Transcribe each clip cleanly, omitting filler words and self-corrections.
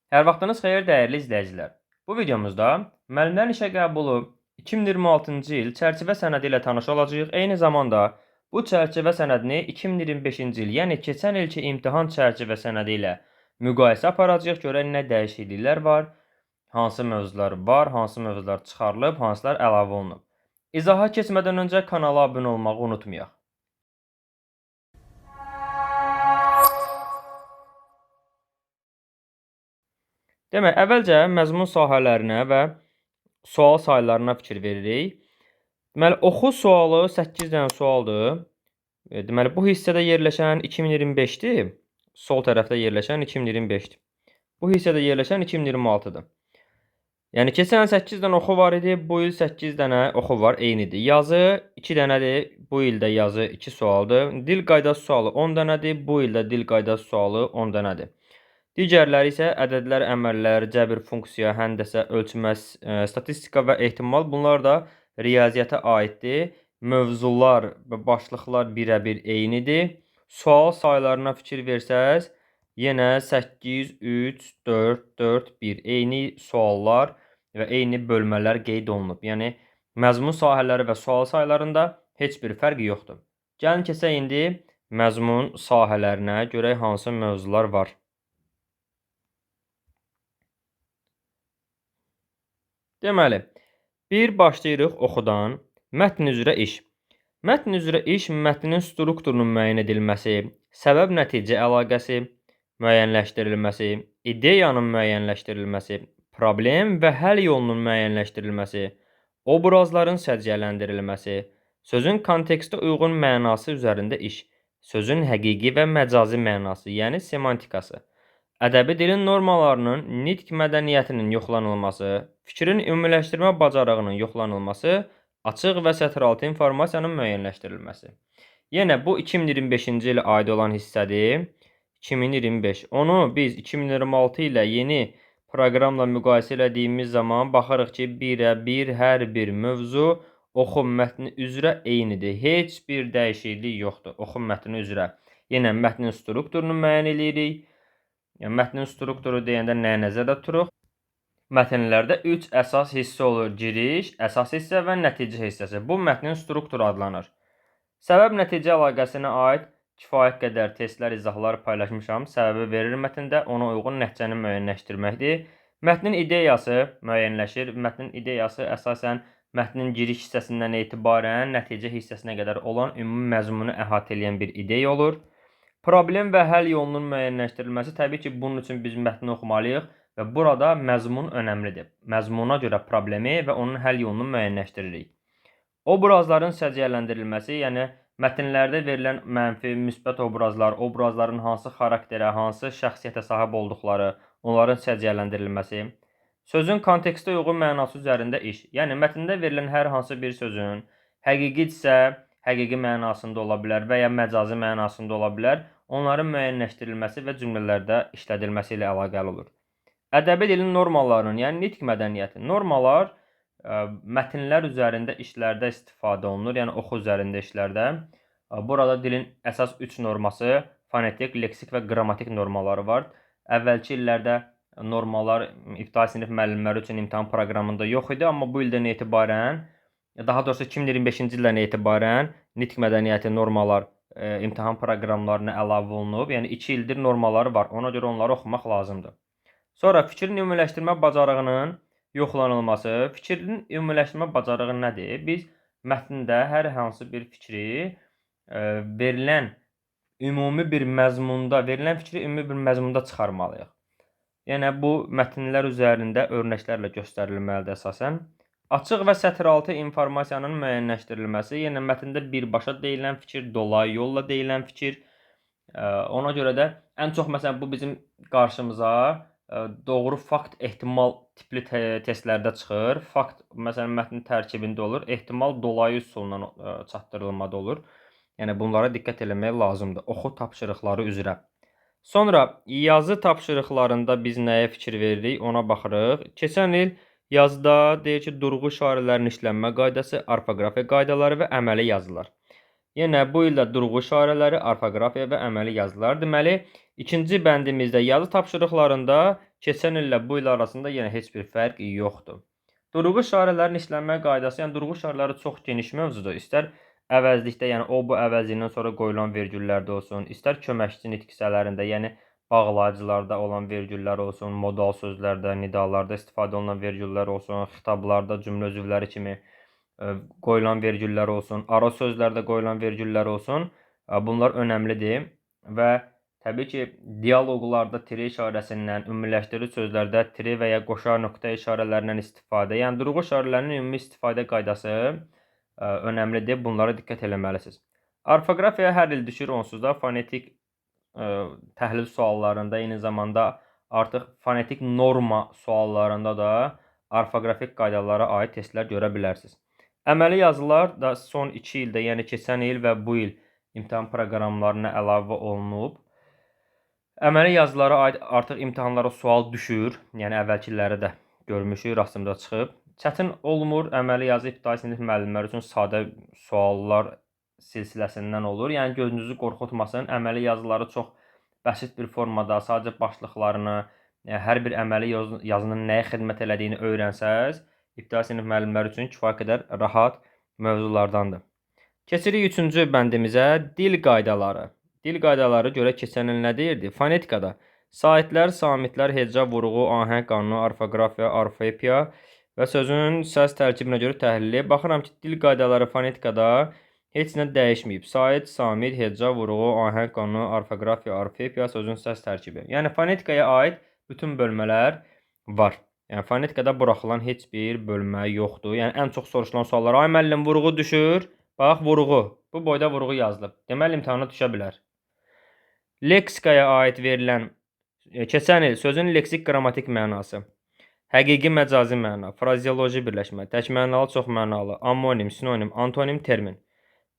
Hər vaxtınız xeyir, dəyərli izləyicilər. Bu videomuzda müəllimlərin işə qəbulu 2026-cı il çərçivə sənədi ilə tanış olacağıq. Eyni zamanda bu çərçivə sənədini 2025-ci il, yəni keçən ilki imtahan çərçivə sənədi ilə müqayisə aparacağıq. Görək nə dəyişikliklər var, hansı mövzular var, hansı mövzular çıxarılıb, hansılar əlavə olunub. İzaha keçmədən öncə kanala abunə olmağı unutmayaq. Demək, əvvəlcə məzmun sahələrinə və sual saylarına fikir veririk. Deməli, oxu sualı 8 dənə sualdır. Deməli, bu hissədə yerləşən 2025-dir. Sol tərəfdə yerləşən 2025-dir. Bu hissədə yerləşən 2026-dır. Yəni, keçən il 8 dənə oxu var idi, bu il 8 dənə oxu var, eynidir. Yazı 2 dənədir, bu ildə yazı 2 sualdır. Dil qaydası sualı 10 dənədir, bu ildə dil qaydası sualı 10 dənədir. Digərləri isə ədədlər, əməllər, cəbr, funksiya, həndəsə, ölçməz, statistika və ehtimal. Bunlar da riyaziyyata aiddir. Mövzular və başlıqlar birəbir eynidir. Sual saylarına fikir versəz, yenə 8, 3, 4, 4, 1 eyni suallar və eyni bölmələr qeyd olunub. Yəni, məzmun sahələri və sual saylarında heç bir fərq yoxdur. Gəlin keçək indi məzmun sahələrinə, görək hansı mövzular var. Deməli, bir başlayırıq oxudan. Mətn üzrə iş. Mətn üzrə iş mətnin strukturunun müəyyən edilməsi, səbəb-nəticə əlaqəsi, müəyyənləşdirilməsi, ideyanın müəyyənləşdirilməsi, problem və həll yolunun müəyyənləşdirilməsi, obrazların səciyyələndirilməsi, sözün kontekstə uyğun mənası üzərində iş, sözün həqiqi və məcazi mənası, yəni semantikası. Ədəbi dilin normalarının, nitq mədəniyyətinin yoxlanılması, fikrin ümumiləşdirmə bacarığının yoxlanılması, açıq və sətiraltı informasiyanın müəyyənləşdirilməsi. Yenə bu 2025-ci ilə aid olan hissədir. 2025. Onu biz 2026 ilə yeni proqramla müqayisə elədiyimiz zaman baxırıq ki, birə-bir hər bir mövzu oxu mətni üzrə eynidir. Heç bir dəyişiklik yoxdur oxu mətni üzrə. Yenə mətnin strukturunu müəyyən edirik. Yəni, mətnin strukturu deyəndə nəyə nəzərdə tuturuq? Mətnlərdə 3 əsas hissə olur. Giriş, əsas hissə və nəticə hissəsi. Bu, mətnin strukturu adlanır. Səbəb-nəticə əlaqəsinə aid kifayət qədər testlər, izahlar paylaşmışam. Səbəbi verir mətndə, ona uyğun nəticəni müəyyənləşdirməkdir. Mətnin ideyası müəyyənləşir. Mətnin ideyası əsasən mətnin giriş hissəsindən etibarən nəticə hissəsinə qədər olan ümumi məzmunu əhatə edən bir ideya olur. Problem və həll yolunun müəyyənləşdirilməsi, təbii ki, bunun üçün biz mətni oxumalıyıq və burada məzmun önəmlidir. Məzmuna görə problemi və onun həll yolunu müəyyənləşdiririk. Obrazların səciyyələndirilməsi, yəni mətnlərdə verilən mənfi, müsbət obrazlar, obrazların hansı xarakterə, hansı şəxsiyyətə sahib olduqları, onların səciyyələndirilməsi. Sözün kontekstə uyğun mənası üzərində iş, yəni mətndə verilən hər hansı bir sözün həqiqidirsə, həqiqi mənasında ola bilər və ya məcazi mənasında ola bilər, onların müəyyənləşdirilməsi və cümlələrdə işlədilməsi ilə əlaqəli olur. Ədəbi dilin normalarının, yəni nitq mədəniyyəti. Normalar mətnlər üzərində işlərdə istifadə olunur, yəni oxu üzərində işlərdə. Burada dilin əsas 3 norması, fonetik, leksik və qrammatik normaları var. Əvvəlki illərdə normalar ibtidai sinif müəllimləri üçün imtahan proqramında yox idi, amma bu ildən etibarən, daha doğrusu 2025-ci ildən etibarən nitq mədəniyyəti normalar imtahan proqramlarına əlavə olunub. Yəni 2 ildir normaları var. Ona görə onları oxumaq lazımdır. Sonra fikrin ümumiləşdirmə bacarığının yoxlanılması. Fikrin ümumiləşdirmə bacarığı nədir? Biz mətndə hər hansı bir fikri verilən fikri ümumi bir məzmunda çıxarmalıyıq. Yəni bu mətnlər üzərində örnəklərlə göstərilməlidir əsasən. Açıq və sətiraltı informasiyanın müəyyənləşdirilməsi, yəni mətndə birbaşa deyilən fikir, dolayı yolla deyilən fikir. Ona görə də ən çox, məsələn, bu bizim qarşımıza doğru fakt, ehtimal tipli testlərdə çıxır. Fakt, məsələn, mətnin tərkibində olur, ehtimal dolayı üsulundan çatdırılmada olur. Yəni bunlara diqqət eləmək lazımdır oxu tapşırıqları üzrə. Sonra yazı tapşırıqlarında biz nəyə fikir veririk, ona baxırıq. Keçən il yazıda deyir ki, durğu işarələrinin işlənmə qaydası, orfoqrafiya qaydaları və əməli yazılar. Yenə bu ildə durğu işarələri, orfoqrafiya və əməli yazılar. Deməli, İkinci bəndimizdə yazı tapşırıqlarında keçən illə bu il arasında yenə heç bir fərq yoxdur. Durğu işarələrin işlənmə qaydası, yəni durğu işarələri çox geniş mövzudur. İstər əvəzlikdə, yəni o bu əvəzliyindən sonra qoyulan vergüllərdə olsun, istər köməkçi nitq hissələrində, yəni bağlayıcılarda olan vergüllər olsun, modal sözlərdə, nidalarda istifadə olunan vergüllər olsun, xitablarda cümlə üzvləri kimi qoyulan vergüllər olsun, ara sözlərdə qoyulan vergüllər olsun. Bunlar önəmlidir və təbii ki, dialoqlarda tire işarəsindən, ümumiləşdirici sözlərdə tire və ya qoşar nöqtə işarələrindən istifadə, yəni durğu işarələrinin ümumi istifadə qaydası önəmlidir. Bunlara diqqət eləməlisiniz. Orfoqrafiyaya hər il düşür, onsuz da fonetik təhlil suallarında, eyni zamanda artıq fonetik norma suallarında da orfoqrafik qaydalara aid testlər görə bilərsiniz. Əməli yazılar da son 2 ildə, yəni keçən il və bu il imtahan proqramlarına əlavə olunub. Əməli yazılara aid artıq imtahanlara sual düşür. Yəni əvvəlkiləri də görmüşük, rastimdə çıxıb. Çətin olmur, əməli yazı ibtidai sinif müəllimləri üçün sadə suallar silsiləsindən olur. Yəni gözünüzü qorxutmasın. Əməli yazıları çox bəsit bir formada, sadəcə başlıqlarını, hər bir əməli yazının nəyə xidmət elədiyini öyrənsəz, ibtidai sinif müəllimləri üçün kifayət qədər rahat mövzulardandır. Keçirik 3-cü bəndimizə, dil qaydaları. Dil qaydaları görə keçən il nə deyirdi? Fonetikada saitlər, samitlər, hecca, vurğu, ahəng, qanunu, orfoqrafiya, orfoepiya və sözün səs tərkibinə görə təhlili. Baxıram ki, dil qaydaları fonetikada heç nə dəyişməyib. Sait, samit, hecca, vurğu, ahəng, qanunu, orfoqrafiya, orfoepiya, sözün səs tərkibi. Yəni fonetikaya aid bütün bölmələr var. Yəni fonetikada buraxılan heç bir bölmə yoxdur. Yəni ən çox soruşulan suallar: "Ay müəllim, vurğu düşür?" Bax, vurğu. Bu boyda vurğu yazılıb. Deməli imtahana düşə bilər. Leksikaya aid verilən keçən il sözün leksik qrammatik mənası, həqiqi məcazi məna, frazeoloji birləşmə, təkmənalı, çoxmənalı, amonim, sinonim, antonim, termin.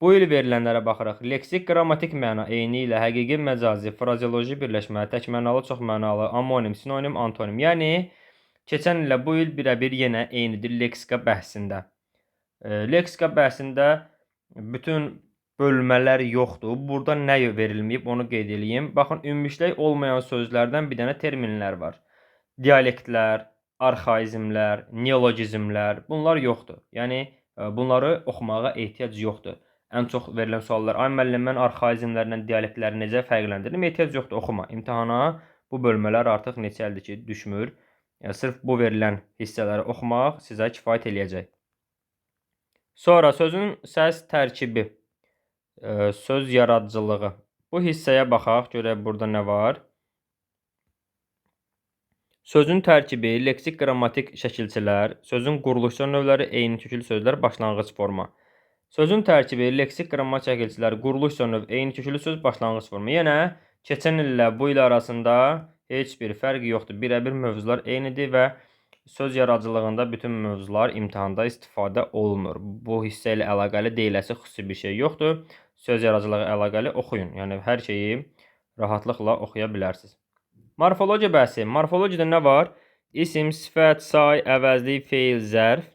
Bu il verilənlərə baxırıq. Leksik qrammatik məna eyni ilə həqiqi məcazi, frazeoloji birləşmə, təkmənalı, çoxmənalı, amonim, sinonim, antonim. Yəni keçən illə bu il birəbir yenə eynidir leksika bəhsində. Leksika bəhsində bütün bölmələr yoxdur. Burada nə verilməyib, onu qeyd edeyim. Baxın, ümumilikdə olmayan sözlərdən bir dənə terminlər var. Dialektlər, arxaizmlər, neologizmlər, bunlar yoxdur. Yəni bunları oxumağa ehtiyac yoxdur. Ən çox verilən suallar: "Ay müəllim, mən arxaizmlərlə dialektləri necə fərqləndirim?" Ehtiyac yoxdur, oxuma. İmtahana bu bölmələr artıq neçə ildir ki, düşmür. Yəni sırf bu verilən hissələri oxumaq sizə kifayət eləyəcək. Sonra sözün səs tərkibi. Söz yaradıcılığı. Bu hissəyə baxaq, görək burada nə var. Sözün tərkibi, leksik qrammatik şəkilçilər, sözün quruluşsal növləri, eyni köklü sözlər, başlanğıc forma. Sözün tərkibi, leksik qrammatik şəkilçilər, quruluşsal növ, eyni köklü söz, başlanğıc forma. Yenə keçən illə bu il arasında heç bir fərq yoxdur. Birəbir mövzular eynidir və söz yaradıcılığında bütün mövzular imtahanda istifadə olunur. Bu hissə ilə əlaqəli deyiləsi xüsusi bir şey yoxdur. Söz yaradıcılığı əlaqəli oxuyun. Yəni hər şeyi rahatlıqla oxuya bilərsiniz. Morfologiya bəhsi. Morfologiyada nə var? İsim, sifət, say, əvəzlik, feil, zərf,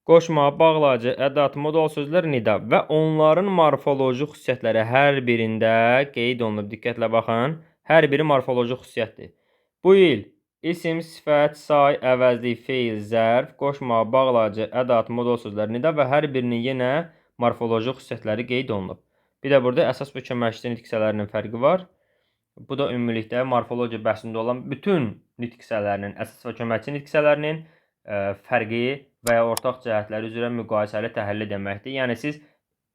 qoşma, bağlayıcı, ədat, modal sözlər, nida və onların morfoloji xüsusiyyətləri hər birində qeyd olunub. Diqqətlə baxın. Hər biri morfoloji xüsusiyyətdir. Bu il isim, sifət, say, əvəzlik, feil, zərf, qoşma, bağlayıcı, ədat, modal sözlər, nida və hər birinin yenə morfoloji xüsusiyyətləri qeyd olunub. Bir də burada əsas və köməkçi nitq hissələrinin fərqi var. Bu da ümumilikdə morfologiya bəhsində olan bütün nitq hissələrinin, əsas və köməkçi nitq hissələrinin fərqi və ya ortaq cəhətləri üzrə müqayisəli təhlili deməkdir. Yəni siz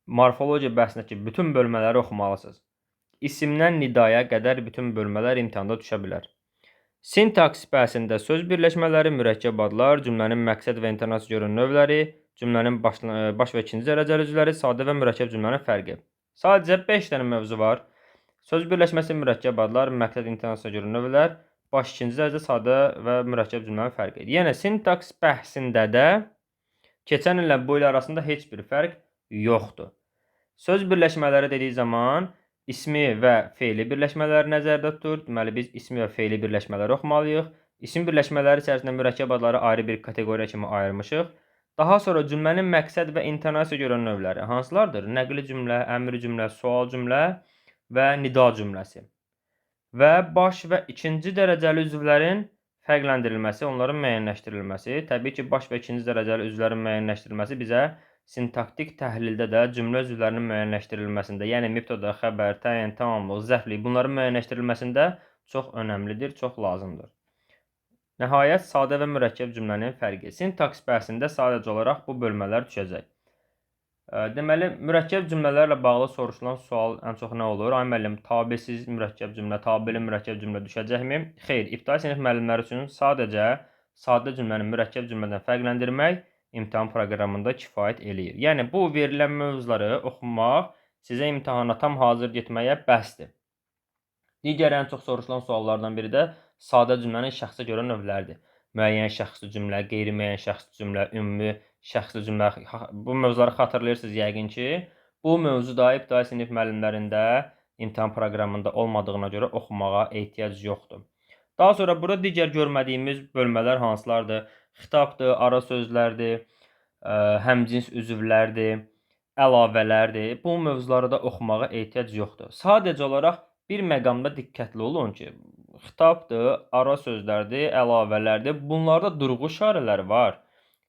morfologiya bəhsindəki bütün bölmələri oxumalısınız. İsimdən nidaya qədər bütün bölmələr imtahanda düşə bilər. Sintaks bəhsində söz birləşmələri, mürəkkəb adlar, cümlənin məqsəd və intonasiya görə növləri, cümlənin baş və ikinci dərəcəli üzvləri, sadə və mürəkkəb cümlənin fərqi. Sadəcə 5 dənə mövzu var. Söz birləşməsi, mürəkkəb adlar, məqsəd, intonasiya görə növlər, baş, ikinci dərəcə, sadə və mürəkkəb cümlənin fərqi. Yəni sintaks bəhsində də keçən illə bu il arasında heç bir fərq yoxdur. Söz birləşmələri dediyi zaman ismi və feili birləşmələri nəzərdə tutur. Deməli, biz ismi və feili birləşmələri oxumalıyıq. İsim birləşmələri içərisində mürəkkəb adları ayrı bir kateqoriya kimi ayırmışıq. Daha sonra cümlənin məqsəd və intonasiya görə növləri hansılardır? Nəqli cümlə, əmri cümlə, sual cümlə və nida cümləsi. və baş və ikinci dərəcəli üzvlərin fərqləndirilməsi, onların müəyyənləşdirilməsi. Təbii ki, baş və ikinci dərəcəli üzvlərin müəyyənləşdirilməsi bizə sintaktik təhlildə də cümlə üzvlərinin müəyyənləşdirilməsində, yəni mübtəda, xəbər, təyin, tamamlıq, zərflik bunların müəyyənləşdirilməsində çox önəmlidir, çox lazımdır. Nəhayət, sadə və mürəkkəb cümlənin fərqi. Sintaks bəhsində sadəcə olaraq bu bölmələr düşəcək. Deməli, mürəkkəb cümlələrlə bağlı soruşulan sual ən çox nə olur? Ay müəllim, tabesiz mürəkkəb cümlə, tabeli mürəkkəb cümlə düşəcəkmi? Xeyr, ibtidai sinif müəllimləri üçün sadəcə sadə cümləni mürəkkəb cümlədən fərqləndirmək imtahan proqramında kifayət eləyir. Yəni, bu verilən mövzuları oxumaq sizə imtahana tam hazır getməyə bəsdir. Digər ən çox soruşulan suallardan biri də sadə cümlənin şəxsə görə növləridir. Müəyyən şəxsi cümlə, qeyri-müəyyən şəxsi cümlə, ümumi şəxsi cümlə. Bu mövzuları xatırlayırsınız yəqin ki. Bu mövzu da ibtidai sinif müəllimlərində imtahan proqramında olmadığına görə oxumağa ehtiyac yoxdur. Daha sonra burada digər görmədiyimiz bölmələr hansılardır? Xitabdır, ara sözlərdir, həmcins üzvlərdir, əlavələrdir. Bu mövzuları da oxumağa ehtiyac yoxdur. Sadəcə olaraq bir məqamda diqqətli olun ki, xitabdır, ara sözlərdir, əlavələrdir. Bunlarda durğu işarələri var.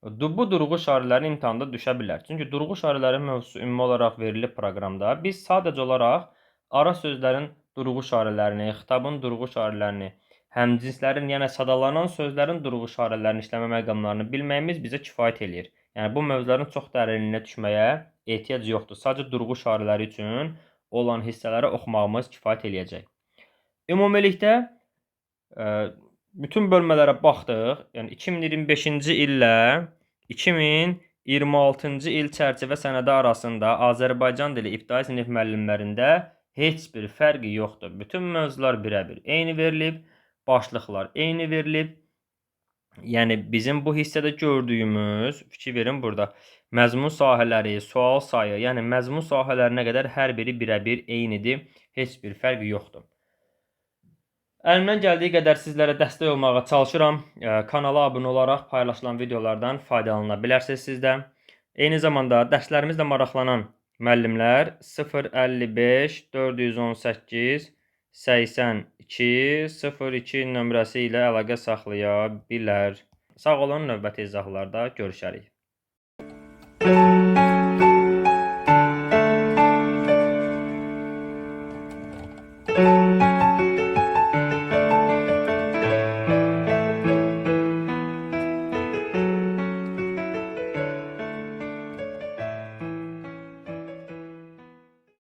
Bu durğu işarələri imtahanda düşə bilər. Çünki durğu işarələri mövzusu ümumi olaraq verilib proqramda. Biz sadəcə olaraq ara sözlərin durğu işarələrini, xitabın durğu işarələrini, həmcinslərin, yəni sadalanan sözlərin durğu işarələrini, işləmə məqamlarını bilməyimiz bizə kifayət eləyir. Yəni bu mövzuların çox dərinliyinə düşməyə ehtiyac yoxdur. Sadəcə durğu işarələri üçün olan hissələri oxumağımız kifayət eləyəcək. Ümumilikdə bütün bölmələrə baxdıq. Yəni 2025-ci illə 2026-cı il çərçivə sənədi arasında Azərbaycan dili ibtidai sinif müəllimlərində heç bir fərqi yoxdur. Bütün mövzular birəbir eyni verilib, başlıqlar eyni verilib. Yəni bizim bu hissədə gördüyümüz, fikir verin burada, məzmun sahələri, sual sayı, yəni məzmun sahələrinə qədər hər biri birəbir eynidir, heç bir fərq yoxdur. Əlimdən gəldiyi qədər sizlərə dəstək olmağa çalışıram. Kanala abunə olaraq paylaşılan videolardan faydalana bilərsiniz siz də. Eyni zamanda dərslərimizlə maraqlanan müəllimlər 055 418 82 02 nömrəsi ilə əlaqə saxlaya bilər. Sağ olun, növbəti izahlarda görüşərik.